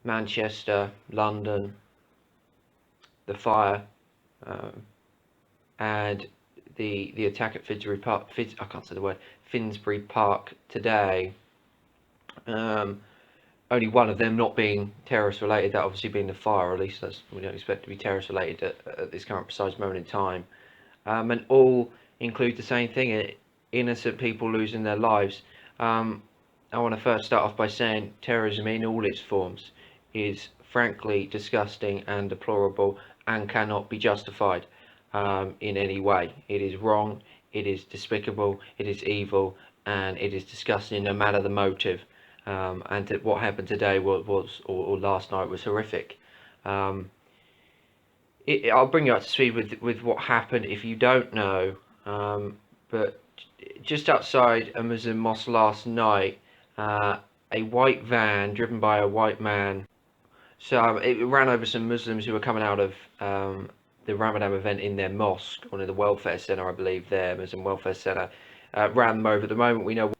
Manchester, London, the fire, um, and the attack at Finsbury Park. I can't say the word. Finsbury Park today. Um, Only one of them not being terrorist related. That obviously being the fire. Or at least we don't expect to be terrorist related at this current precise moment in time. And all include the same thing: innocent people losing their lives. I want to first start off by saying terrorism in all its forms is frankly disgusting and deplorable and cannot be justified in any way. It is wrong, it is despicable, it is evil, and it is disgusting no matter the motive. And what happened today or last night was horrific. Um, I'll bring you up to speed with what happened if you don't know. But just outside a Muslim mosque last night, a white van driven by a white man. So it ran over some Muslims who were coming out of the Ramadan event in their mosque, or in the welfare centre, I believe, their Muslim welfare centre. Ran them over. At the moment, we know,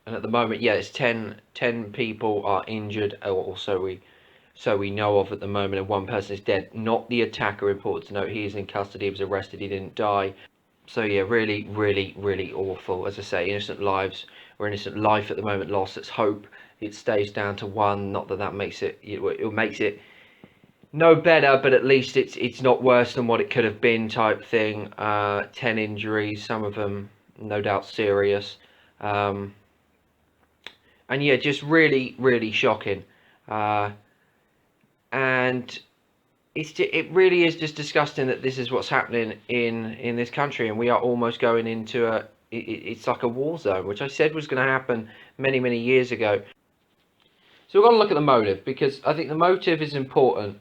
and at the moment, yeah, it's 10 people are injured, or so we know of at the moment, and one person is dead. Not the attacker, important to note. He is in custody. He was arrested. He didn't die. So yeah, really, really, really awful. As I say, innocent lives or innocent life at the moment lost. Let's hope it stays down to one. Not that that makes it makes it no better, but at least it's not worse than what it could have been, type thing. 10 injuries, some of them no doubt serious. Um, and yeah, just really, really shocking. Uh, and it really is just disgusting that this is what's happening in this country, and we are almost going into it's like a war zone, which I said was going to happen many years ago. So we've got to look at the motive, because I think the motive is important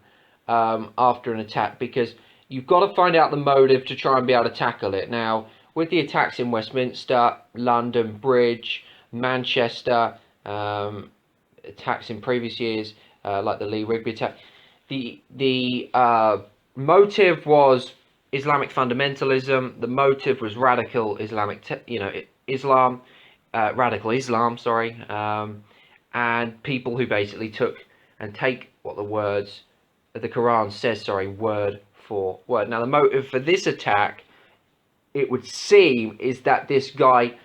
after an attack, because you've got to find out the motive to try and be able to tackle it. Now, with the attacks in Westminster, London Bridge, Manchester, attacks in previous years, like the Lee Rigby attack, the motive was Islamic fundamentalism. The motive was radical Islamic, Islam, radical Islam. Sorry, and people who basically took and take what the Quran says. Sorry, word for word. Now, the motive for this attack, it would seem, is that this guy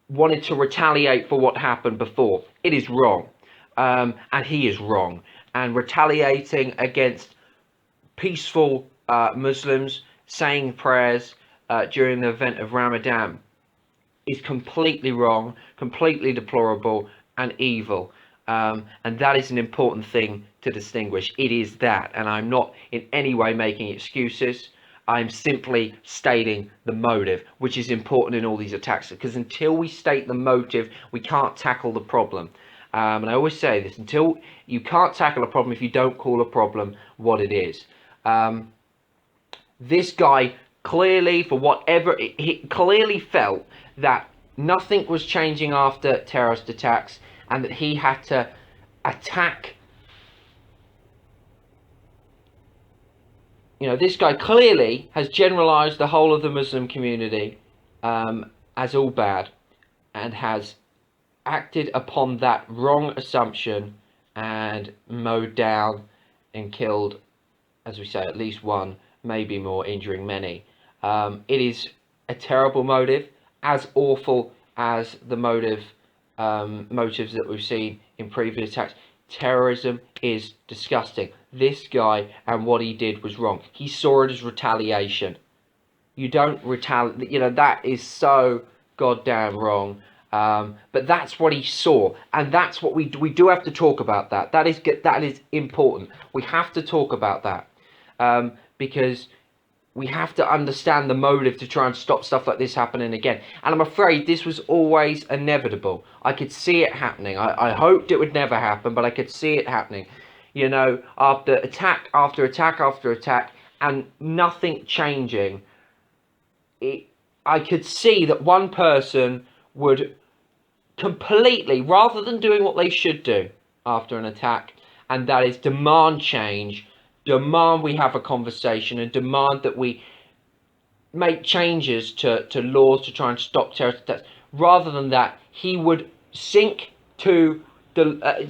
wanted to retaliate for what happened before. It is wrong, and he is wrong. And retaliating against peaceful Muslims saying prayers during the event of Ramadan is completely wrong, completely deplorable, and evil. And that is an important thing to distinguish. It is that, and I'm not in any way making excuses. I'm simply stating the motive, which is important in all these attacks, because until we state the motive, we can't tackle the problem. And I always say this: until you can't tackle a problem if you don't call a problem what it is. This guy clearly, for whatever, he clearly felt that nothing was changing after terrorist attacks, and that he had to attack. This guy clearly has generalized the whole of the Muslim community as all bad, and has acted upon that wrong assumption and mowed down and killed, as we say, at least one, maybe more, injuring many. It is a terrible motive, as awful as the motives that we've seen in previous attacks. Terrorism is disgusting. This guy and what he did was wrong. He saw it as retaliation. You don't retaliate. That is so goddamn wrong. But that's what he saw, and that's what we do have to talk about. That is important. We have to talk about that because we have to understand the motive to try and stop stuff like this happening again. And I'm afraid this was always inevitable. I could see it happening. I hoped it would never happen, but I could see it happening. After attack after attack after attack, and nothing changing. I could see that one person would completely, rather than doing what they should do after an attack, and that is demand change, demand we have a conversation, and demand that we make changes to laws to try and stop terrorist attacks. Rather than that, he would sink to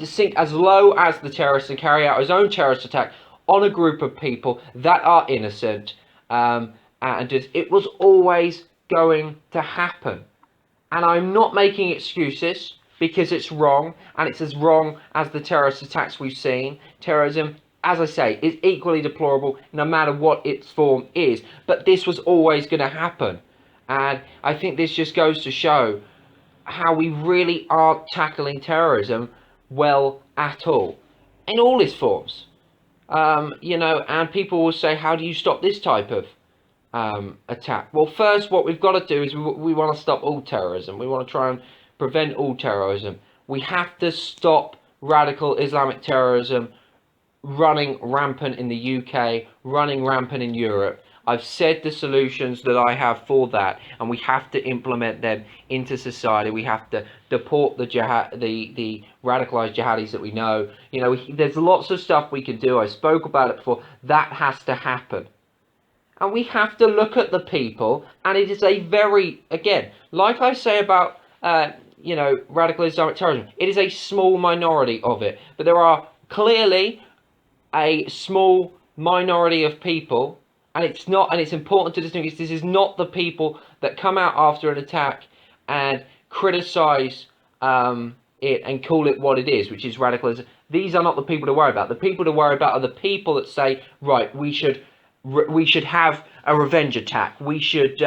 sink as low as the terrorist and carry out his own terrorist attack on a group of people that are innocent. And it was always going to happen. And I'm not making excuses, because it's wrong, and it's as wrong as the terrorist attacks we've seen. Terrorism, as I say, is equally deplorable no matter what its form is. But this was always going to happen. And I think this just goes to show how we really aren't tackling terrorism well at all, in all its forms. And people will say, how do you stop this type of attack? Well, first, what we've got to do is we want to stop all terrorism. We want to try and prevent all terrorism. We have to stop radical Islamic terrorism running rampant in the UK, running rampant in Europe. I've said the solutions that I have for that, and we have to implement them into society. We have to deport the radicalized jihadis that we know. There's lots of stuff we can do. I spoke about it before. That has to happen. And we have to look at the people, and it is a very, again, like I say about, radical Islamic terrorism, it is a small minority of it. But there are clearly a small minority of people, and it's important to distinguish, this is not the people that come out after an attack and criticize it and call it what it is, which is radicalism. These are not the people to worry about. The people to worry about are the people that say, right, we should have a revenge attack. We should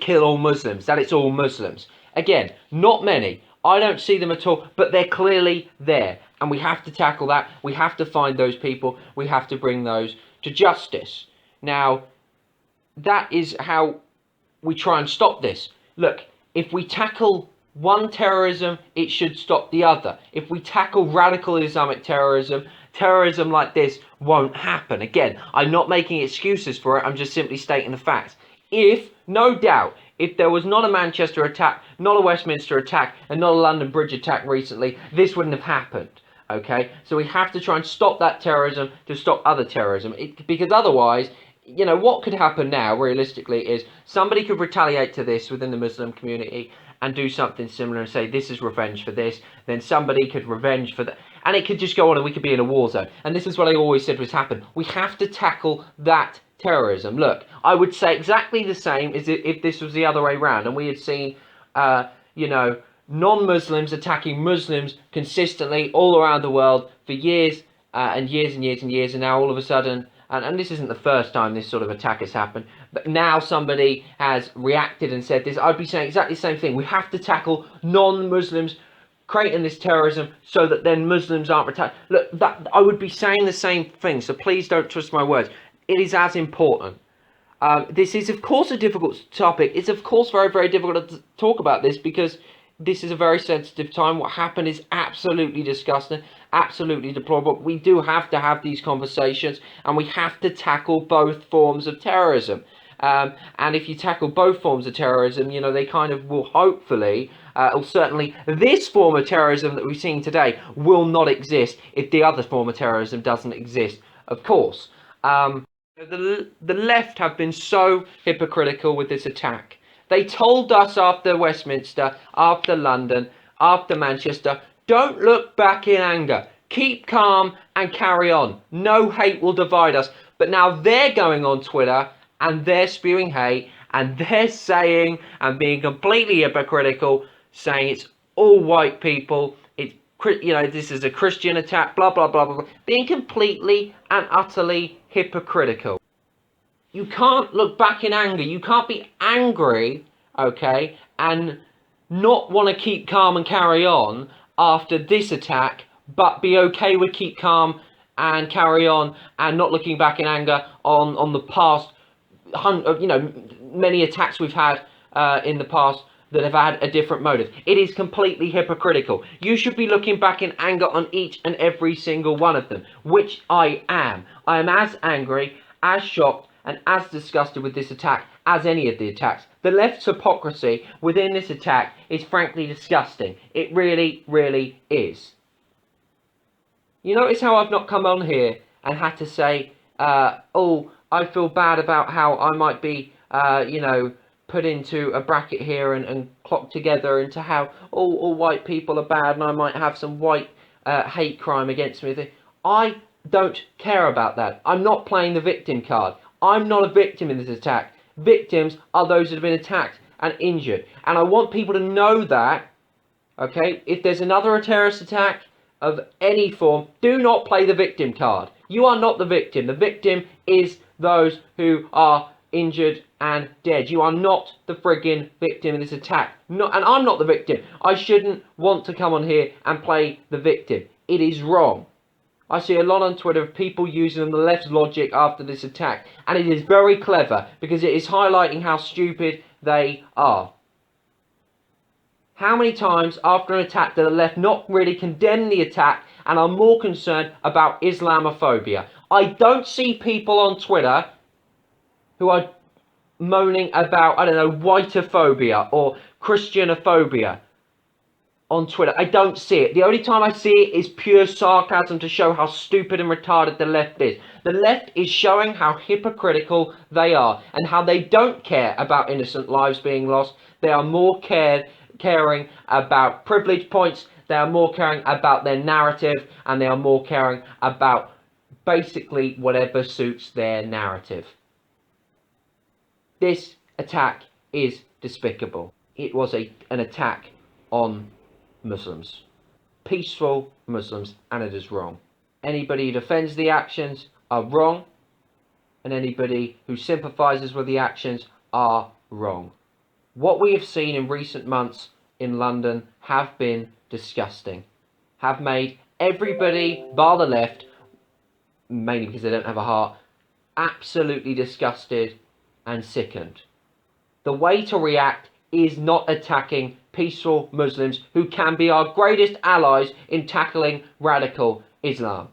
kill all Muslims. That it's all Muslims. Again, not many. I don't see them at all, but they're clearly there, and we have to tackle that. We have to find those people. We have to bring those to justice. Now, that is how we try and stop this. Look, if we tackle one terrorism, it should stop the other. If we tackle radical Islamic terrorism like this won't happen. Again, I'm not making excuses for it. I'm just simply stating the facts. No doubt, if there was not a Manchester attack, not a Westminster attack, and not a London Bridge attack recently, this wouldn't have happened. Okay? So we have to try and stop that terrorism to stop other terrorism. Because otherwise, what could happen now, realistically, is somebody could retaliate to this within the Muslim community and do something similar and say, this is revenge for this. Then somebody could revenge for that. And it could just go on, and we could be in a war zone. And this is what I always said was happen. We have to tackle that terrorism. Look, I would say exactly the same as if this was the other way around, and we had seen, non-Muslims attacking Muslims consistently all around the world for years and years and years and years, and now all of a sudden, and this isn't the first time this sort of attack has happened, but now somebody has reacted and said this. I'd be saying exactly the same thing. We have to tackle non-Muslims creating this terrorism so that then Muslims aren't attacked. Look, I would be saying the same thing, so please don't twist my words. It is as important. This is, of course, a difficult topic. It's, of course, very, very difficult to talk about this because this is a very sensitive time. What happened is absolutely disgusting, absolutely deplorable. We do have to have these conversations, and we have to tackle both forms of terrorism. And if you tackle both forms of terrorism, they kind of will hopefully, or certainly this form of terrorism that we've seen today will not exist if the other form of terrorism doesn't exist, of course. The left have been so hypocritical with this attack. They told us after Westminster, after London, after Manchester, don't look back in anger. Keep calm and carry on. No hate will divide us. But now they're going on Twitter and they're spewing hate and they're saying and being completely hypocritical, saying it's all white people, this is a Christian attack, blah, blah, blah, blah, blah. Being completely and utterly hypocritical. You can't look back in anger. You can't be angry, okay, and not want to keep calm and carry on after this attack, but be okay with keep calm and carry on and not looking back in anger on the past, many attacks we've had in the past that have had a different motive. It is completely hypocritical. You should be looking back in anger on each and every single one of them, which I am. I am as angry, as shocked, and as disgusted with this attack as any of the attacks. The left's hypocrisy within this attack is frankly disgusting. It really, really is. You notice how I've not come on here and had to say, I feel bad about how I might be, put into a bracket here and clocked together into how all white people are bad and I might have some white hate crime against me. I don't care about that. I'm not playing the victim card. I'm not a victim in this attack. Victims are those that have been attacked and injured. And I want people to know that, okay? If there's another terrorist attack of any form, do not play the victim card. You are not the victim. The victim is those who are injured and dead. You are not the friggin' victim in this attack. And I'm not the victim. I shouldn't want to come on here and play the victim. It is wrong. I see a lot on Twitter of people using the left's logic after this attack, and it is very clever because it is highlighting how stupid they are. How many times after an attack did the left not really condemn the attack and are more concerned about Islamophobia? I don't see people on Twitter who are moaning about, I don't know, whiteophobia or Christianophobia on Twitter. I don't see it. The only time I see it is pure sarcasm to show how stupid and retarded the left is. The left is showing how hypocritical they are and how they don't care about innocent lives being lost. They are more caring about privilege points. They are more caring about their narrative, and they are more caring about basically whatever suits their narrative. This attack is despicable. It was an attack on Muslims, peaceful Muslims, and it is wrong. Anybody who defends the actions are wrong, and anybody who sympathises with the actions are wrong. What we have seen in recent months in London have been disgusting, have made everybody bar the left, mainly because they don't have a heart, absolutely disgusted and sickened. The way to react is not attacking peaceful Muslims who can be our greatest allies in tackling radical Islam.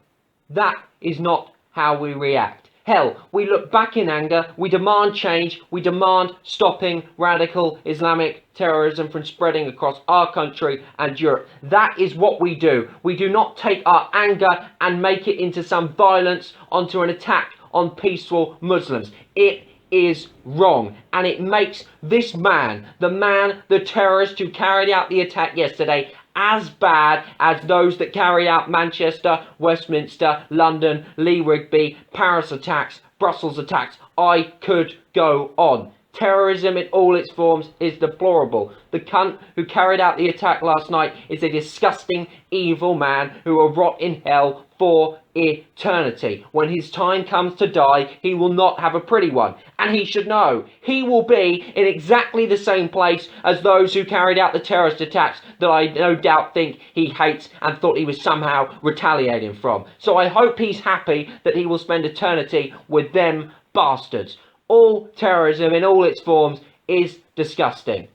That is not how we react. Hell, we look back in anger, we demand change, we demand stopping radical Islamic terrorism from spreading across our country and Europe. That is what we do. We do not take our anger and make it into some violence onto an attack on peaceful Muslims. It is wrong, and it makes this man, the terrorist who carried out the attack yesterday, as bad as those that carried out Manchester, Westminster, London, Lee Rigby, Paris attacks, Brussels attacks. I could go on. Terrorism in all its forms is deplorable. The cunt who carried out the attack last night is a disgusting, evil man who will rot in hell for eternity. When his time comes to die, he will not have a pretty one. And he should know. He will be in exactly the same place as those who carried out the terrorist attacks that I no doubt think he hates and thought he was somehow retaliating from. So I hope he's happy that he will spend eternity with them bastards. All terrorism in all its forms is disgusting.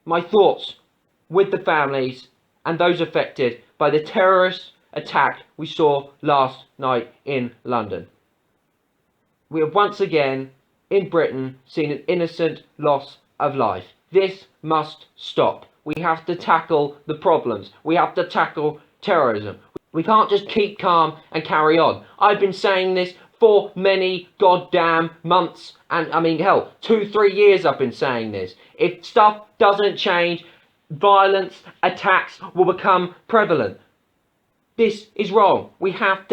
My thoughts with the families and those affected by the terrorist attack we saw last night in London. We have once again in Britain seen an innocent loss of life. This must stop. We have to tackle the problems. We have to tackle terrorism. We can't just keep calm and carry on. I've been saying this for many goddamn months, and I mean, hell, 2-3 years I've been saying this. If stuff doesn't change, violence, attacks will become prevalent. This is wrong. We have to